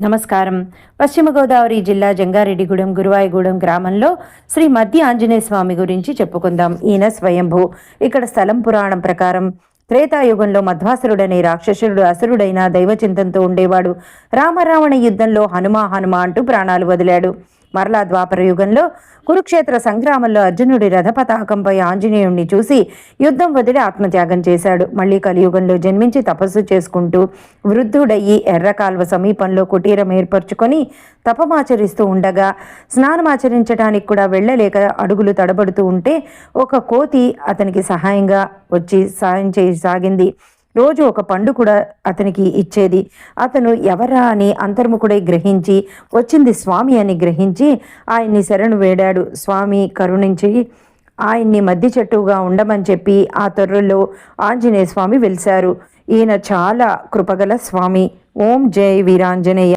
నమస్కారం. పశ్చిమ గోదావరి జిల్లా జంగారెడ్డిగూడెం గురువాయిగూడెం గ్రామంలో శ్రీ మధ్య ఆంజనేయ స్వామి గురించి చెప్పుకుందాం. ఈయన స్వయంభూ. ఇక్కడ స్థలం పురాణం ప్రకారం త్రేతాయుగంలో మధ్వాసురుడనే రాక్షసుడు అసురుడైన దైవచింతంతో ఉండేవాడు. రామరావణ యుద్ధంలో హనుమ అంటూ ప్రాణాలు వదిలాడు. మరలా ద్వాపర యుగంలో కురుక్షేత్ర సంగ్రామంలో అర్జునుడి రథపతాకంపై ఆంజనేయుణ్ణి చూసి యుద్ధం వదిలి ఆత్మత్యాగం చేశాడు. మళ్ళీ కలియుగంలో జన్మించి తపస్సు చేసుకుంటూ వృద్ధుడయ్యి ఎర్రకాల్వ సమీపంలో కుటీరం ఏర్పరచుకొని తపమాచరిస్తూ ఉండగా స్నానమాచరించడానికి కూడా వెళ్ళలేక అడుగులు తడబడుతూ ఉంటే ఒక కోతి అతనికి సహాయంగా వచ్చి సాయం చేయసాగింది. రోజు ఒక పండు కూడా అతనికి ఇచ్చేది. అతను ఎవరా అని అంతర్ముఖుడై గ్రహించి వచ్చింది స్వామి అని గ్రహించి ఆయన్ని శరణు వేడాడు. స్వామి కరుణించి ఆయన్ని మధ్య చెట్టుగా ఉండమని చెప్పి ఆ తొర్రలో ఆంజనేయ స్వామి వెలిశారు. ఈయన చాలా కృపగల స్వామి. ఓం జై వీరాంజనేయ.